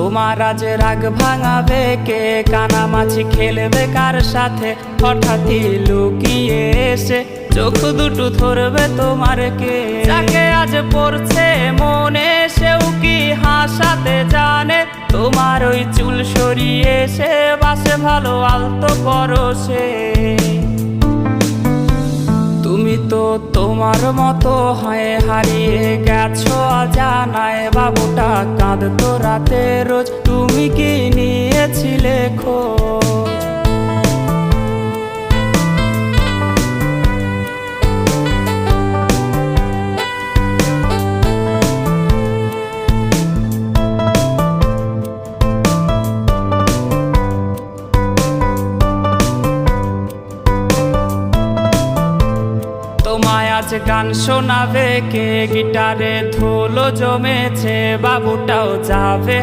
তোমার আজ রাগ ভাঙাবে কে? কানামাছি খেলবে কার সাথে? হঠাৎই লুকিয়ে এসে চোখ দুটো ধরবে তোমার কে? যাকে আজ পড়ছে মনে সেও কি হাসাতে জানে? তোমার ওই চুল সরিয়ে সে বাসে ভালো আলতো পরশে। তুমি তো তোমার মতো হয়ে হারিয়ে গেছো অজানায়। বাবুটা কাঁদতো রাতে রোজ, তুমি কি নিয়েছিলে খোঁজ? তোমায় আজ গান শোনাবে কে? গিটারে ধুলো জমেছে, বাবুটাও যাবে